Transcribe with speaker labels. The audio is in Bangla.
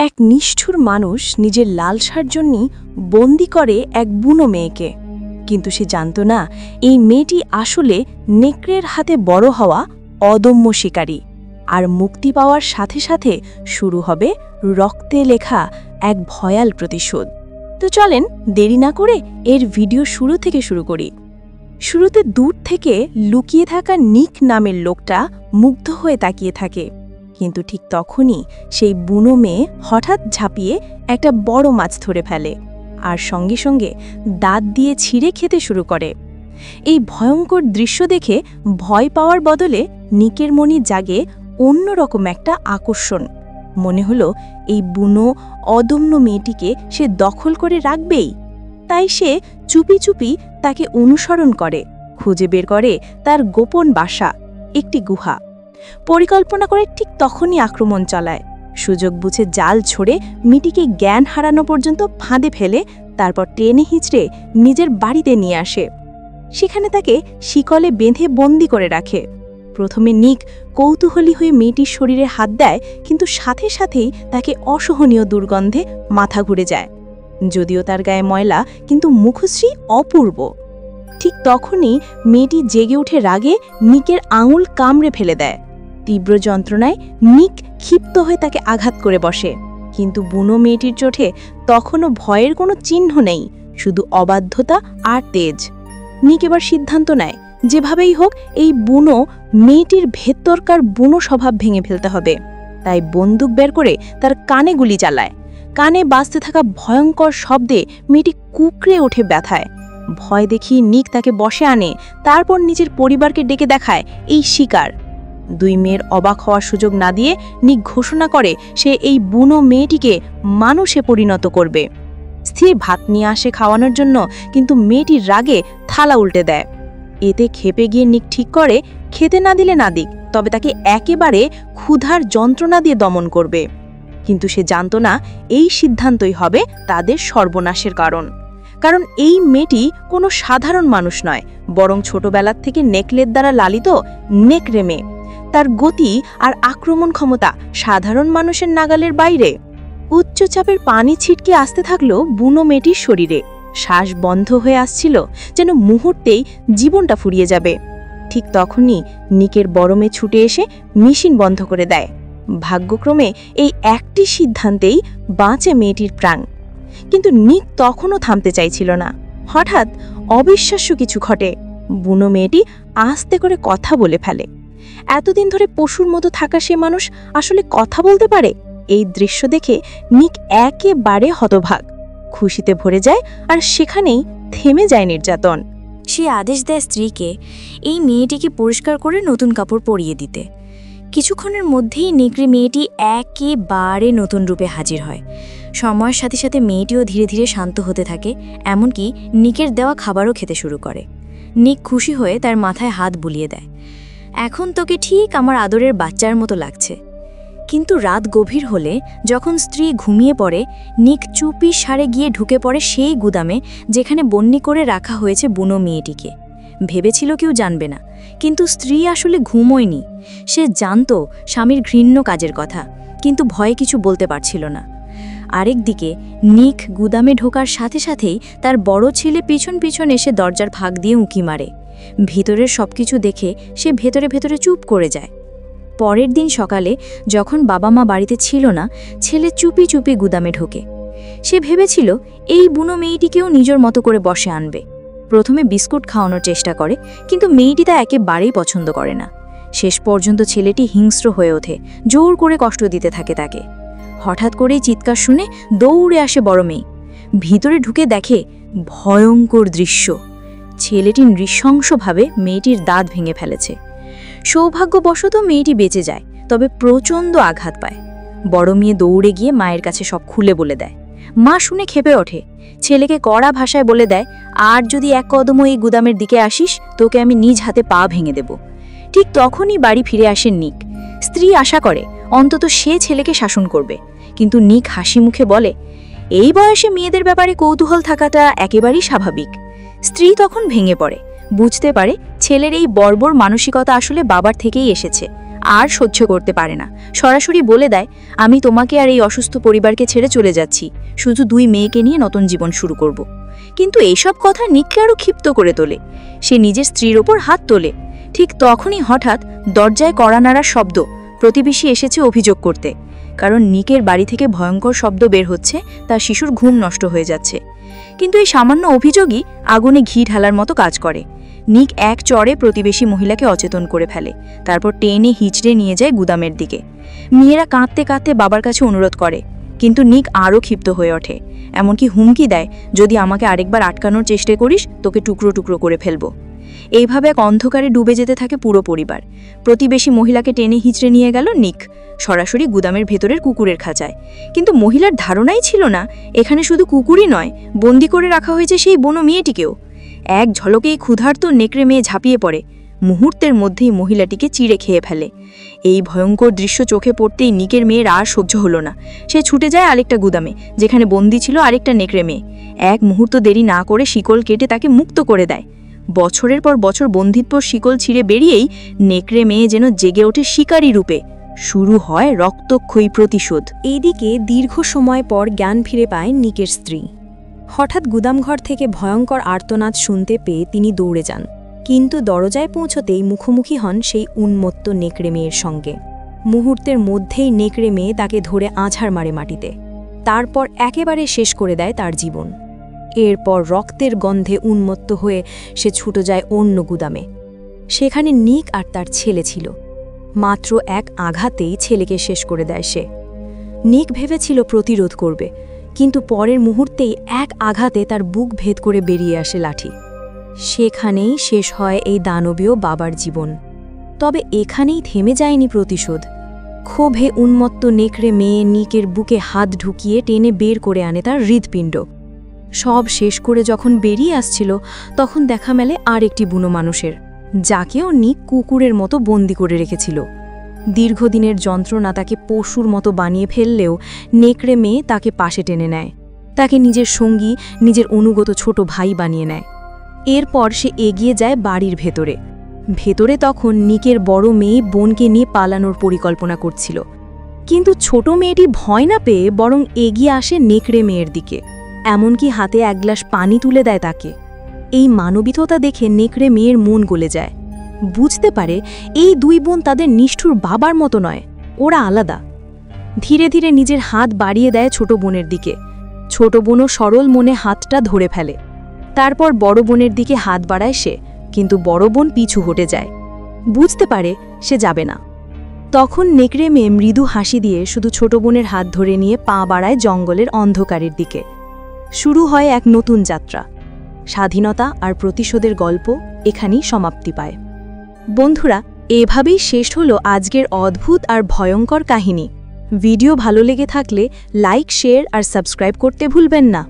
Speaker 1: এক নিষ্ঠুর মানুষ নিজের লালসার জন্যই বন্দি করে এক বুনো মেয়েকে, কিন্তু সে জানত না এই মেয়েটি আসলে নেকড়ের হাতে বড় হওয়া অদম্য শিকারী। আর মুক্তি পাওয়ার সাথে সাথে শুরু হবে রক্তে লেখা এক ভয়াল প্রতিশোধ। তো চলেন দেরি না করে এর ভিডিও শুরু থেকে শুরু করি। শুরুতে দূর থেকে লুকিয়ে থাকা নিক নামের লোকটা মুগ্ধ হয়ে তাকিয়ে থাকে, কিন্তু ঠিক তখনই সেই বুনো মেয়ে হঠাৎ ঝাঁপিয়ে একটা বড় মাছ ধরে ফেলে আর সঙ্গে সঙ্গে দাঁত দিয়ে ছিঁড়ে খেতে শুরু করে। এই ভয়ঙ্কর দৃশ্য দেখে ভয় পাওয়ার বদলে নিকের মনে জাগে অন্যরকম একটা আকর্ষণ। মনে হলো এই বুনো অদম্য মেয়েটিকে সে দখল করে রাখবেই। তাই সে চুপি চুপি তাকে অনুসরণ করে, খুঁজে বের করে তার গোপন বাসা, একটি গুহা। পরিকল্পনা করে ঠিক তখনই আক্রমণ চালায়। সুযোগ বুঝে জাল ছড়ে মেয়েটিকে জ্ঞান হারানো পর্যন্ত ফাঁদে ফেলে তারপর টেনে হিঁচড়ে নিজের বাড়িতে নিয়ে আসে। সেখানে তাকে শিকলে বেঁধে বন্দি করে রাখে। প্রথমে নিক কৌতূহলী হয়ে মেয়েটির শরীরে হাত দেয়, কিন্তু সাথে সাথেই তাকে অসহনীয় দুর্গন্ধে মাথা ঘুরে যায়। যদিও তার গায়ে ময়লা, কিন্তু মুখশ্রী অপূর্ব। ঠিক তখনই মেয়েটি জেগে উঠে রাগে নিকের আঙুল কামড়ে ফেলে দেয়। তীব্র যন্ত্রণায় নিক ক্ষিপ্ত হয়ে তাকে আঘাত করে বসে, কিন্তু বুনো মেয়েটির চোখে তখনও ভয়ের কোনো চিহ্ন নেই, শুধু অবাধ্যতা আর তেজ। নিক এবার সিদ্ধান্ত নেয় যেভাবেই হোক এই বুনো মেয়েটির ভেতরকার বুনো স্বভাব ভেঙে ফেলতে হবে। তাই বন্দুক বের করে তার কানে গুলি চালায়। কানে বাজতে থাকা ভয়ঙ্কর শব্দে মেয়েটি কুকড়ে ওঠে ব্যথায়। ভয় দেখিয়ে নিক তাকে বশে আনে, তারপর নিজের পরিবারকে ডেকে দেখায় এই শিকার। দুই মেয়ের অবাক হওয়ার সুযোগ না দিয়ে নিক ঘোষণা করে সে এই বুনো মেয়েটিকে মানুষে পরিণত করবে। স্থির ভাত নিয়ে আসে খাওয়ানোর জন্য, কিন্তু মেয়েটির রাগে থালা উল্টে দেয়। এতে ক্ষেপে গিয়ে নিক ঠিক করে খেতে না দিলে না দিক, তবে তাকে একেবারে ক্ষুধার যন্ত্রণা দিয়ে দমন করবে। কিন্তু সে জানত না এই সিদ্ধান্তই হবে তাদের সর্বনাশের কারণ এই মেয়েটি কোনো সাধারণ মানুষ নয়, বরং ছোটবেলার থেকে নেকলের দ্বারা লালিত নেকড়ে মেয়ে। তার গতি আর আক্রমণ ক্ষমতা সাধারণ মানুষের নাগালের বাইরে। উচ্চচাপের পানি ছিটকে আসতে থাকলো বুনো মেয়েটির শরীরে। শ্বাস বন্ধ হয়ে আসছিল, যেন মুহূর্তেই জীবনটা ফুরিয়ে যাবে। ঠিক তখনই নিকের বড় মেয়ে ছুটে এসে মেশিন বন্ধ করে দেয়। ভাগ্যক্রমে এই একটি সিদ্ধান্তেই বাঁচে মেয়েটির প্রাণ। কিন্তু নিক তখনও থামতে চাইছিল না। হঠাৎ অবিশ্বাস্য কিছু ঘটে। বুনো মেয়েটি আস্তে করে কথা বলে ফেলে। এতদিন ধরে পশুর মতো থাকা সে মানুষ আসলে কথা বলতে পারে। এই দৃশ্য দেখে নিক একেবারে হতভাগ। খুশিতে ভরে যায়, আর সেখানেই থেমে যায় নির্যাতন।
Speaker 2: সে আদেশ দেয় স্ত্রীকে এই মেয়েটিকে পরিষ্কার করে নতুন কাপড় পরিয়ে দিতে। কিছুক্ষণের মধ্যেই নেকড়ে মেয়েটি একেবারে নতুন রূপে হাজির হয়। সময়ের সাথে সাথে মেয়েটিও ধীরে ধীরে শান্ত হতে থাকে, এমনকি নিকের দেওয়া খাবারও খেতে শুরু করে। নিক খুশি হয়ে তার মাথায় হাত বুলিয়ে দেয়। এখন তোকে ঠিক আমার আদরের বাচ্চার মতো লাগছে। কিন্তু রাত গভীর হলে, যখন স্ত্রী ঘুমিয়ে পড়ে, নিক চুপি সারে গিয়ে ঢুকে পড়ে সেই গুদামে যেখানে বন্দি করে রাখা হয়েছে বুনো মেয়েটিকে। ভেবেছিল কেউ জানবে না, কিন্তু স্ত্রী আসলে ঘুমোয়নি। সে জানত স্বামীর ঘৃণ্য কাজের কথা, কিন্তু ভয়ে কিছু বলতে পারছিল না। আরেকদিকে নিক গুদামে ঢোকার সাথে সাথেই তার বড় ছেলে পিছন পিছন এসে দরজার ফাঁক দিয়ে উঁকি মারে। ভিতরের সবকিছু দেখে সে ভেতরে ভেতরে চুপ করে যায়। পরের দিন সকালে যখন বাবা মা বাড়িতে ছিল না, ছেলে চুপি চুপি গুদামে ঢোকে। সে ভেবেছিল এই বুনো মেয়েটিকেও নিজের মতো করে বসে আনবে। প্রথমে বিস্কুট খাওয়ানোর চেষ্টা করে, কিন্তু মেয়েটি তা একেবারেই পছন্দ করে না। শেষ পর্যন্ত ছেলেটি হিংস্র হয়ে ওঠে, জোর করে কষ্ট দিতে থাকে তাকে। হঠাৎ করেই চিৎকার শুনে দৌড়ে আসে বড় মেয়ে। ভিতরে ঢুকে দেখে ভয়ঙ্কর দৃশ্য। ছেলেটি নৃশংসভাবে মেয়েটির দাঁত ভেঙে ফেলেছে। সৌভাগ্যবশত মেয়েটি বেঁচে যায়, তবে প্রচণ্ড আঘাত পায়। বড় মেয়ে দৌড়ে গিয়ে মায়ের কাছে সব খুলে বলে দেয়। মা শুনে ক্ষেপে ওঠে, ছেলেকে কড়া ভাষায় বলে দেয়, আর যদি এক কদমও এই গুদামের দিকে আসিস, তোকে আমি নিজ হাতে পা ভেঙে দেব। ঠিক তখনই বাড়ি ফিরে আসেন নিক। স্ত্রী আশা করে অন্তত সে ছেলেকে শাসন করবে, কিন্তু নিক হাসি মুখে বলে, এই বয়সে মেয়েদের ব্যাপারে কৌতূহল থাকাটা একেবারেই স্বাভাবিক। স্ত্রী তখন ভেঙে পড়ে, বুঝতে পারে ছেলের এই বর্বর মানসিকতা আসলে বাবার থেকেই এসেছে, আর সহ্য করতে পারে না, সরাসরি বলে দেয়, আমি তোমাকে আর এই অসুস্থ পরিবারকে ছেড়ে চলে যাচ্ছি, শুধু 2 মেয়েকে নিয়ে নতুন জীবন শুরু করব। কিন্তু এইসব কথা নিককে আরও ক্ষিপ্ত করে তোলে। সে নিজের স্ত্রীর ওপর হাত তোলে। ঠিক তখনই হঠাৎ দরজায় কড়া নাড়ার শব্দ। প্রতিবেশী এসেছে অভিযোগ করতে, কারণ নিকের বাড়ি থেকে ভয়ঙ্কর শব্দ বের হচ্ছে, তার শিশুর ঘুম নষ্ট হয়ে যাচ্ছে। কিন্তু এই সামান্য অভিযোগই আগুনে ঘি ঢালার মতো কাজ করে। নিক এক চড়ে প্রতিবেশী মহিলাকে অচেতন করে ফেলে, তারপর টেনে হিচড়ে নিয়ে যায় গুদামের দিকে। মেয়েরা কাঁদতে কাঁদতে বাবার কাছে অনুরোধ করে, কিন্তু নিক আরও ক্ষিপ্ত হয়ে ওঠে, এমনকি হুমকি দেয়, যদি আমাকে আরেকবার আটকানোর চেষ্টা করিস তোকে টুকরো টুকরো করে ফেলব। এইভাবে এক অন্ধকারে ডুবে যেতে থাকে পুরো পরিবার। প্রতিবেশী মহিলাকে টেনে হিচড়ে নিয়ে গেল নিক, সরাসরি গুদামের ভেতরের কুকুরের খাঁচায়। কিন্তু মহিলার ধারণাই ছিল না এখানে শুধু কুকুরই নয়, বন্দি করে রাখা হয়েছে সেই বুনো মেয়েটিকেও। এক ঝলকেই ক্ষুধার্ত নেকড়ে মেয়ে ঝাঁপিয়ে পড়ে, মুহূর্তের মধ্যেই মহিলাটিকে চিড়ে খেয়ে ফেলে। এই ভয়ঙ্কর দৃশ্য চোখে পড়তেই নিকের মেয়ের আর সহ্য হলো না। সে ছুটে যায় আরেকটা গুদামে, যেখানে বন্দি ছিল আরেকটা নেকড়ে মেয়ে। এক মুহূর্ত দেরি না করে শিকল কেটে তাকে মুক্ত করে দেয়। বছরের পর বছর বন্দিত্বর শিকল ছিঁড়ে বেরিয়েই নেকড়ে মেয়ে যেন জেগে ওঠে শিকারী রূপে। শুরু হয় রক্তক্ষয়ী প্রতিশোধ।
Speaker 1: এইদিকে দীর্ঘ সময় পর জ্ঞান ফিরে পায় নিকের স্ত্রী। হঠাৎ গুদামঘর থেকে ভয়ঙ্কর আর্তনাদ শুনতে পেয়ে তিনি দৌড়ে যান, কিন্তু দরজায় পৌঁছতেই মুখোমুখি হন সেই উন্মত্ত নেকড়ে মেয়ের সঙ্গে। মুহূর্তের মধ্যেই নেকড়ে মেয়ে তাকে ধরে আছাড় মারে মাটিতে, তারপর একেবারে শেষ করে দেয় তার জীবন। এরপর রক্তের গন্ধে উন্মত্ত হয়ে সে ছুটে যায় অন্য গুদামে। সেখানে নিক আর তার ছেলে ছিল। মাত্র এক আঘাতেই ছেলেকে শেষ করে দেয় সে। নিক ভেবেছিল প্রতিরোধ করবে, কিন্তু পরের মুহূর্তেই এক আঘাতে তার বুক ভেদ করে বেরিয়ে আসে লাঠি। সেখানেই শেষ হয় এই দানবীয় বাবার জীবন। তবে এখানেই থেমে যায়নি প্রতিশোধ। ক্ষোভে উন্মত্ত নেকড়ে মেয়ে নিকের বুকে হাত ঢুকিয়ে টেনে বের করে আনে তার হৃৎপিণ্ড। সব শেষ করে যখন বেরিয়ে আসছিল, তখন দেখা মেলে আর একটি বুনো মানুষের, যাকেও নিক কুকুরের মতো বন্দি করে রেখেছিল। দীর্ঘদিনের যন্ত্রণা তাকে পশুর মতো বানিয়ে ফেললেও নেকড়ে মেয়ে তাকে পাশে টেনে নেয়, তাকে নিজের সঙ্গী, নিজের অনুগত ছোট ভাই বানিয়ে নেয়। এরপর সে এগিয়ে যায় বাড়ির ভেতরে। ভেতরে তখন নিকের বড় মেয়ে বোনকে নিয়ে পালানোর পরিকল্পনা করছিল, কিন্তু ছোট মেয়েটি ভয় না পেয়ে বরং এগিয়ে আসে নেকড়ে মেয়ের দিকে, এমনকি হাতে এক গ্লাস পানি তুলে দেয় তাকে। এই মানবিকতা দেখে নেকড়ে মেয়ের মন গলে যায়, বুঝতে পারে এই 2 বোন তাদের নিষ্ঠুর বাবার মতো নয়, ওরা আলাদা। ধীরে ধীরে নিজের হাত বাড়িয়ে দেয় ছোট বোনের দিকে। ছোট বোনও সরল মনে হাতটা ধরে ফেলে। তারপর বড় বোনের দিকে হাত বাড়ায় সে, কিন্তু বড় বোন পিছু হটে যায়, বুঝতে পারে সে যাবে না। তখন নেকড়ে মেয়ে মৃদু হাসি দিয়ে শুধু ছোট বোনের হাত ধরে নিয়ে পা বাড়ায় জঙ্গলের অন্ধকারের দিকে। শুরু হয় এক নতুন যাত্রা। স্বাধীনতা আর প্রতিশোধের গল্প এখানেই সমাপ্তি পায়। বন্ধুরা, এভাবেই শেষ হলো আজকের অদ্ভুত আর ভয়ঙ্কর কাহিনী। ভিডিও ভালো লেগে থাকলে লাইক, শেয়ার আর সাবস্ক্রাইব করতে ভুলবেন না।